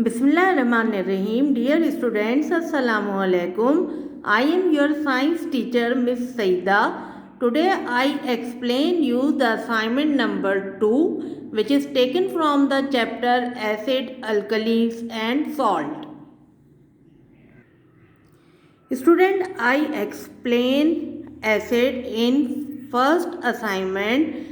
Bismillahirrahmanirrahim. Dear students, Assalamu alaikum. I am your science teacher, Miss Saida. Today I explain you the assignment number 2, which is taken from the chapter Acid, Alkalis and Salt. Student, I explain acid in first assignment.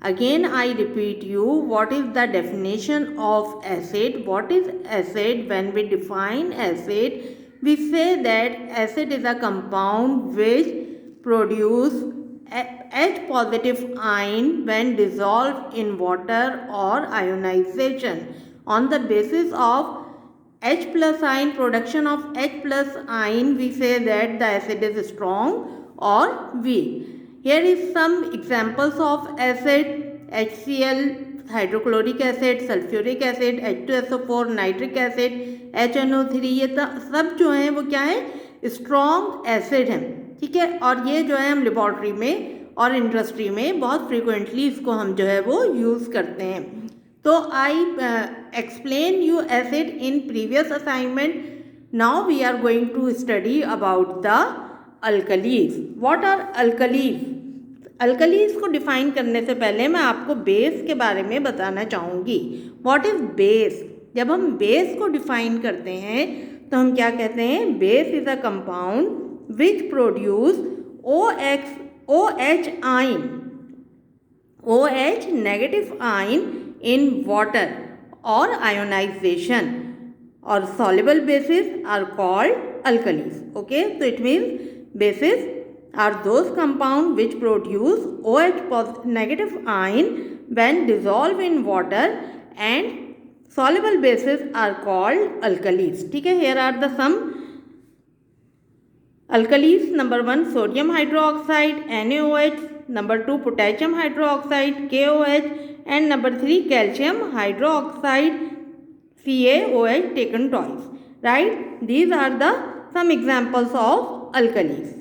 Again I repeat you, what is the definition of acid? What is acid? When we define acid, we say that acid is a compound which produce H positive ion when dissolved in water or ionization. On the basis of H plus ion, production of H plus ion, we say that the acid is strong or weak. Here is some examples of acid: HCl, hydrochloric acid, sulfuric acid, H2SO4, nitric acid, HNO3, ये सब जो हैं वो क्या है, strong acid हैं. ठीक है, और ये जो है हम लेबॉर्ट्री में और इंडस्ट्री में बहुत फ्रिक्वेंटली इसको हम जो है वो यूज़ करते हैं. तो I explain you acid in previous assignment. Now we are going to study about the alkalis. What are alkalis? Alkalis को डिफाइन करने से पहले मैं आपको बेस के बारे में बताना चाहूँगी. What is base? जब हम बेस को डिफाइन करते हैं तो हम क्या कहते हैं? Base is a compound which produce OH ion, OH negative ion in water or ionization, or soluble bases are called alkalis. Okay, so it means bases are those compounds which produce OH negative ion when dissolved in water, and soluble bases are called alkalis. ठीक है, here are the some alkalis. Number 1 sodium hydroxide NaOH, number 2 potassium hydroxide KOH, and number 3 calcium hydroxide CaOH taken twice. Right, these are the some examples of alkalis.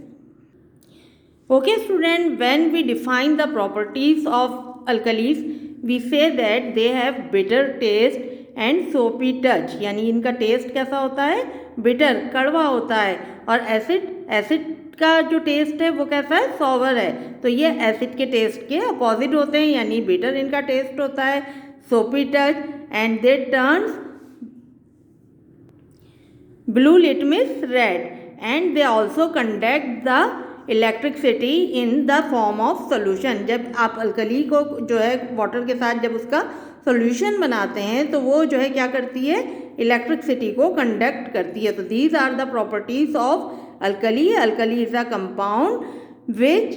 Okay student, when we define the properties of alkalis, we say that they have bitter taste and soapy touch. यानी इनका test कैसा होता है? Bitter, कड़वा होता है. और acid का जो टेस्ट है वो कैसा है? सॉवर है. तो ये एसिड के टेस्ट के अपोजिट होते हैं, यानी बिटर इनका टेस्ट होता है, सोपी touch, and they turns blue litmus red, and they also conduct the electricity in the form of solution. जब आप अल्कली को जो है वाटर के साथ जब उसका सोल्यूशन बनाते हैं तो वो जो है क्या करती है? इलेक्ट्रिसिटी को कंडक्ट करती है. तो these are the properties of alkali. Alkali is a compound which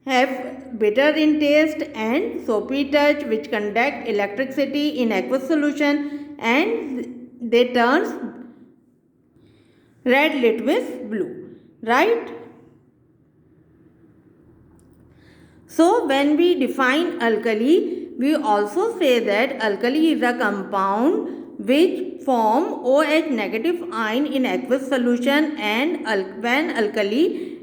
have bitter in taste and soapy touch, which conduct electricity in aqueous solution, and they turns red litmus blue. Right? So when we define alkali, we also say that alkali is a compound which form OH negative ion in aqueous solution, and when alkali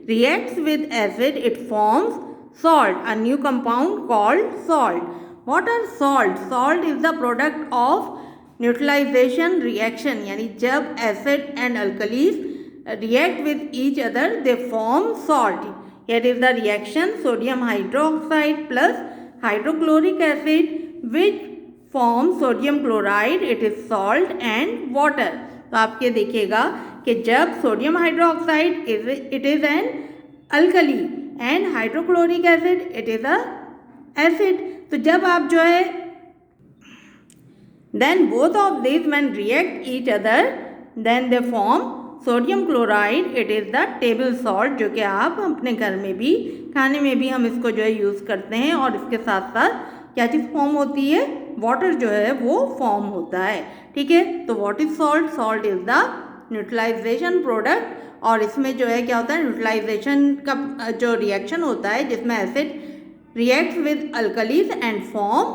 reacts with acid it forms salt, a new compound called salt. What are salt? Salt is the product of neutralization reaction. यानी जब acid and alkalis react with each other they form salt. Here is the reaction: sodium hydroxide plus hydrochloric acid which form sodium chloride, it is salt and water. तो आपके देखिएगा कि जब sodium hydroxide it is an alkali and hydrochloric acid it is a acid. तो जब आप जो है then both of this when react each other then they form sodium chloride, it is the table salt, जो कि आप अपने घर में भी खाने में भी हम इसको जो है यूज़ करते हैं. और इसके साथ साथ क्या चीज़ फॉर्म होती है? वाटर जो है वो फॉर्म होता है. ठीक है, तो what is salt? Salt is the neutralisation product. और इसमें जो है क्या होता है? न्यूट्रलाइजेशन का जो रिएक्शन होता है जिसमें acid reacts with alkalis and form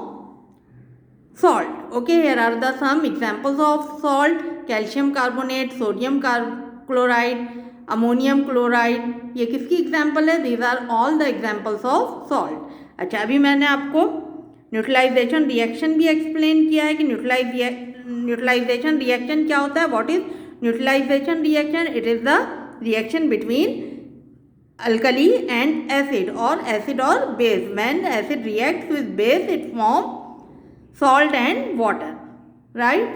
salt. Okay, here are the some examples of salt: calcium carbonate, sodium chloride, ammonium chloride. ये किसकी एग्जाम्पल है? These are all the examples of salt. अच्छा, अभी मैंने आपको न्यूट्रलाइजेशन रिएक्शन भी explain किया है कि न्यूट्रलाइजेशन रिएक्शन क्या होता है? What is neutralisation reaction? It is the reaction between alkali and acid or base. When acid reacts with base, it forms salt and water, right?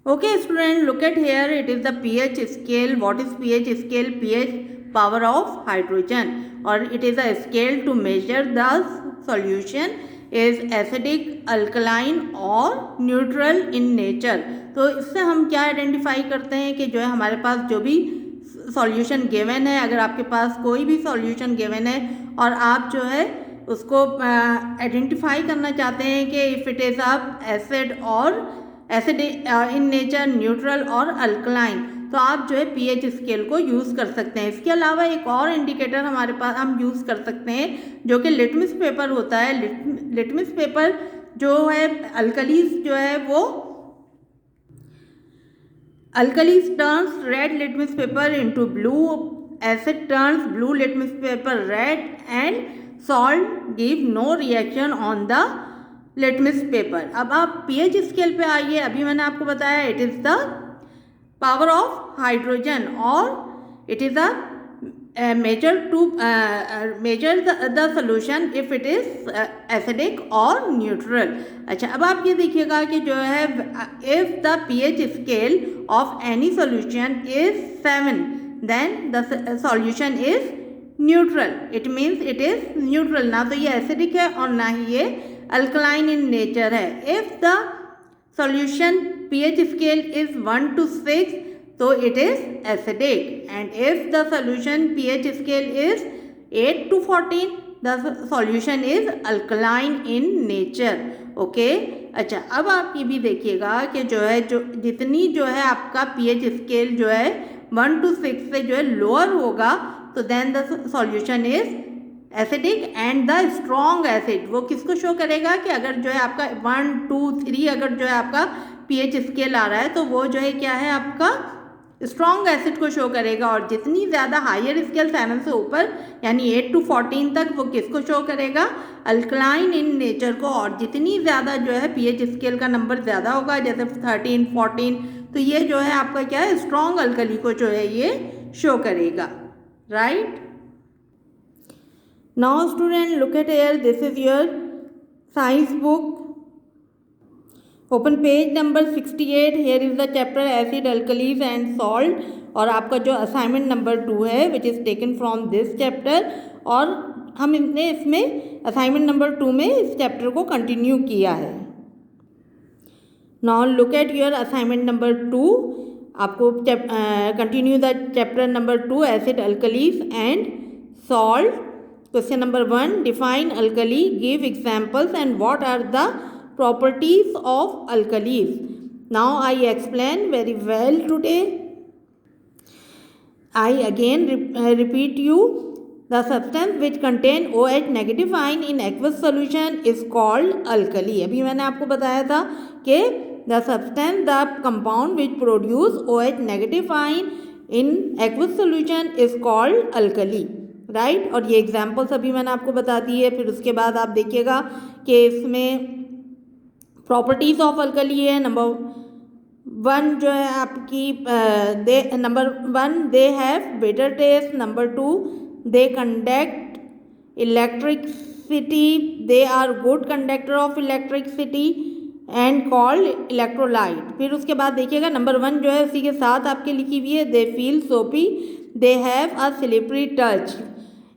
Okay student, look at here, it is the pH scale. What is pH scale? pH, power of hydrogen, or it is a scale to measure the solution is acidic, alkaline or neutral in nature. तो इससे हम क्या identify करते हैं कि जो है हमारे पास जो भी सॉल्यूशन गिवन है, अगर आपके पास कोई भी सॉल्यूशन गिवन है और आप जो है उसको आइडेंटिफाई करना चाहते हैं कि if it is a acid in nature, neutral और अल्कलाइन, तो आप जो है पीएच स्केल को यूज़ कर सकते हैं। इसके अलावा एक और इंडिकेटर हमारे पास हम यूज़ कर सकते हैं जो कि लिटमस पेपर होता है। लिटमस पेपर जो है अल्कलीज जो है वो alkalis turns red litmus paper into blue, acid turns blue litmus paper red, and salt give no reaction on the litmus paper. अब आप pH स्केल पे आइए। अभी मैंने आपको बताया it is the power of hydrogen और it is a measure the solution if it is acidic or neutral. अच्छा, अब आप ये देखिएगा कि जो है if the pH scale of any solution is 7 then the solution is neutral. It means it is neutral, ना तो ये acidic है और ना ही ये alkaline in nature है. If the solution pH scale is 1 to 6 तो it is acidic, and if the solution pH scale is 8 to 14 the solution is alkaline in nature. Okay? अच्छा, अब आप ये भी देखिएगा कि जो है जो जितनी जो है आपका pH स्केल जो है 1 to 6 से जो है लोअर होगा तो then the solution is acidic and the strong acid वो किसको शो करेगा कि अगर जो है आपका 1 2 3 अगर जो है आपका pH स्केल आ रहा है तो वो जो है क्या है आपका स्ट्रॉन्ग एसिड को शो करेगा, और जितनी ज़्यादा हायर स्केल 7 से ऊपर यानी 8 to 14 तक वो किसको शो करेगा? अल्कलाइन इन नेचर को। और जितनी ज़्यादा जो है पीएच स्केल का नंबर ज़्यादा होगा जैसे 13 14 तो ये जो है आपका क्या है स्ट्रॉन्ग अल्कली को जो है ये शो करेगा, right. Now student look at here, this is your science book, open page number 68। Here is the chapter acid, alkalis and salt, और आपका जो असाइनमेंट नंबर 2 है which is taken from this chapter, और हमने इसमें assignment number 2 में इस chapter को कंटिन्यू किया है। Now look at your assignment number 2, आपको continue the chapter number 2 acid, alkalis and salt. Question number 1, define alkali, give examples and what are the properties of alkalis. Now I explain very well today. I again repeat you, the substance which contain OH negative ion in aqueous solution is called alkali. अभी मैंने आपको बताया था कि the substance, the compound which produce OH negative ion in aqueous solution is called alkali, right? और ये examples अभी मैंने आपको बता दी है। फिर उसके बाद आप देखिएगा कि इसमें प्रॉपर्टीज़ ऑफ अल्कली है। नंबर 1 जो है आपकी number 1 they have better taste, number 2 they conduct electricity, they are good conductor of electricity and called electrolyte. फिर उसके बाद देखिएगा नंबर 1 जो है उसी के साथ आपके लिखी हुई है, दे फील सोपी, they have a slippery touch.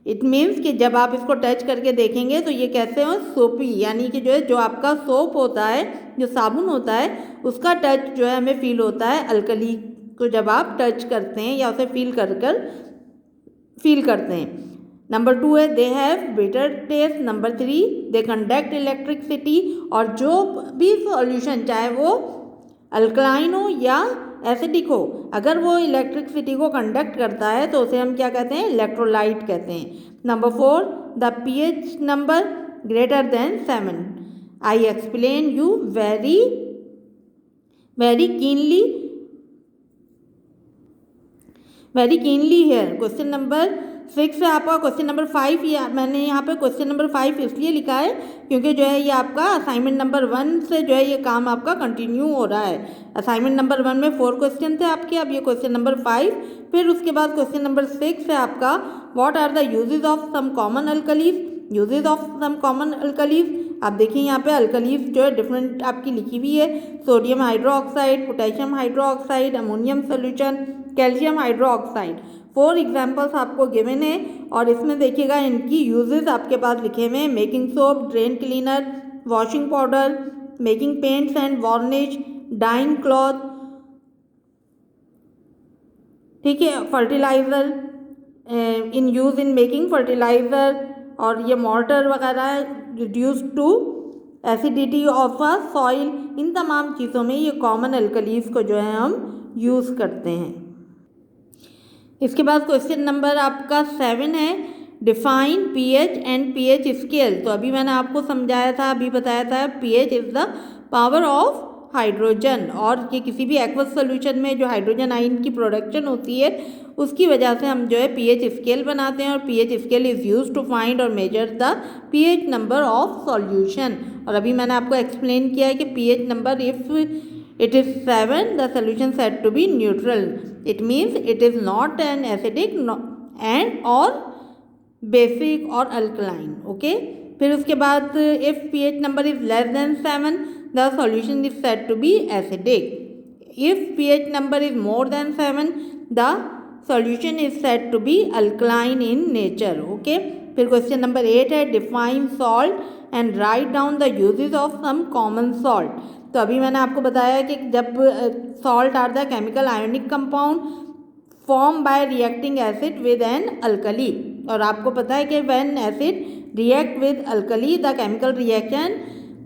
It means कि जब आप इसको टच करके देखेंगे तो ये कैसे हो, सोपी, यानी कि जो है जो आपका सोप होता है, जो साबुन होता है, उसका टच जो है हमें फील होता है अल्कली को जब आप टच करते हैं या उसे फील करते हैं। नंबर 2 है they have better taste, number 3 they conduct electricity, और जो भी सॉल्यूशन चाहे वो अल्कलाइन हो या एसिडिक हो, अगर वो इलेक्ट्रिसिटी को कंडक्ट करता है तो उसे हम क्या कहते हैं, इलेक्ट्रोलाइट कहते हैं। Number 4 the pH number greater than 7। I explain you very keenly here. Question number 6 है आपका क्वेश्चन नंबर 5। ये मैंने यहाँ पे क्वेश्चन नंबर 5 इसलिए लिखा है क्योंकि जो है ये आपका असाइनमेंट नंबर 1 से जो है ये काम आपका कंटिन्यू हो रहा है। असाइनमेंट नंबर 1 में 4 क्वेश्चन थे आपके, अब ये क्वेश्चन नंबर 5, फिर उसके बाद क्वेश्चन नंबर 6 है आपका what are the uses of some common alkalis. Uses of some common alkalis, आप देखिए यहाँ पे अल्कलीज जो है डिफरेंट आपकी लिखी हुई है, sodium hydroxide, potassium hydroxide, ammonium solution, calcium hydroxide. 4 examples आपको गिवन है और इसमें देखिएगा इनकी यूजेस आपके पास लिखे हुए हैं, making soap, drain cleaner, washing powder, making paints and varnish, dyeing cloth, ठीक है, fertiliser in use in making fertiliser, और ये मॉर्टर वगैरह, reduce to acidity of a soil. इन तमाम चीज़ों में ये कॉमन अल्कलीज को जो है हम यूज़ करते हैं। इसके बाद क्वेश्चन नंबर आपका 7 है define pH and pH scale. तो अभी मैंने आपको समझाया था, अभी बताया था pH is the power of hydrogen, और ये किसी भी एक्वस सोल्यूशन में जो हाइड्रोजन आयन की प्रोडक्शन होती है उसकी वजह से हम जो है पीएच स्केल बनाते हैं, और pH scale is use to find और measure the pH number of solution. और अभी मैंने आपको एक्सप्लेन किया है कि pH number if it is 7 the solution said to be neutral, it means it is not an acidic and or basic or alkaline, okay। फिर उसके बाद if pH number is less than 7 the solution is said to be acidic, if pH number is more than 7 the solution is said to be alkaline in nature, okay। फिर question number 8 है define salt and write down the uses of some common salt. तो अभी मैंने आपको बताया कि जब salt are the chemical ionic compound form by reacting acid with an alkali, और आपको पता है कि when acid react with alkali the chemical reaction,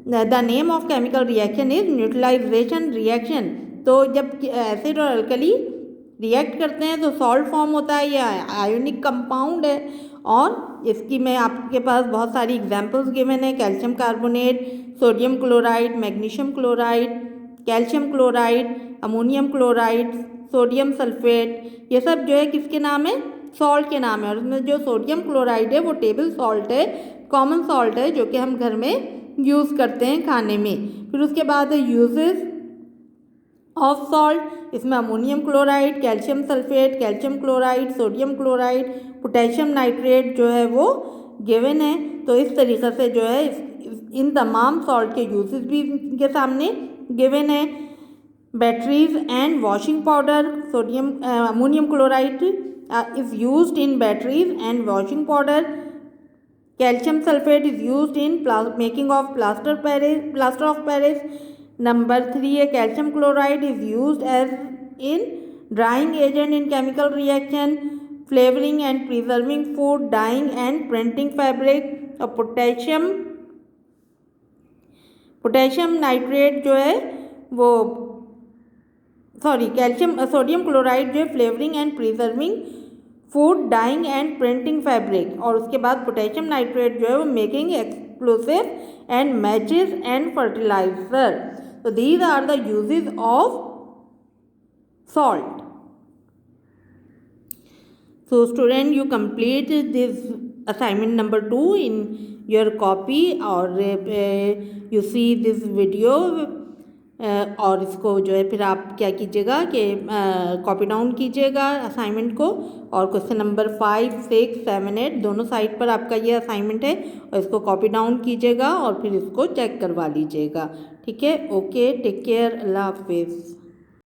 the name of chemical reaction is neutralisation reaction. तो जब एसिड और अल्कली रिएक्ट करते हैं तो सॉल्ट फॉर्म होता है, यह आयोनिक कंपाउंड है, और इसकी मैं आपके पास बहुत सारी एग्जांपल्स गिवन है, calcium carbonate, sodium chloride, magnesium chloride, calcium chloride, ammonium chloride, sodium sulphate, ये सब जो है किसके नाम है, सॉल्ट के नाम है। और उसमें जो सोडियम क्लोराइड है वो टेबल सॉल्ट है, कॉमन सॉल्ट है, जो कि हम घर में यूज़ करते हैं खाने में। फिर उसके बाद है यूजेस ऑफ सॉल्ट, इसमें ammonium chloride, calcium sulphate, calcium chloride, sodium chloride, potassium nitrate जो है वो गिवन है। तो इस तरीक़े से जो है इन तमाम सॉल्ट के यूजेस भी इनके सामने गिवन है। Batteries and washing powder, sodium ammonium chloride is used in batteries and washing powder, calcium sulphate is used in making of plaster of Paris. Number 3 है calcium chloride is used as in drying agent in chemical reaction, flavouring and preserving food, dyeing and printing fabric. और potassium nitrate जो है वो sodium chloride जो है flavouring and preserving food, dyeing and printing fabric. और उसके बाद potassium nitrate जो है वो making explosive and matches and fertiliser. So these are the uses of salt. So student, you complete this assignment number 2 in your copy, और you see this video, और इसको जो है फिर आप क्या कीजिएगा कि कॉपी डाउन कीजिएगा असाइनमेंट को, और क्वेश्चन नंबर 5, 6, 7, 8 दोनों साइड पर आपका ये असाइनमेंट है, और इसको कॉपी डाउन कीजिएगा और फिर इसको चेक करवा लीजिएगा, ठीक है। ओके, टेक केयर, अल्लाह हाफिज़।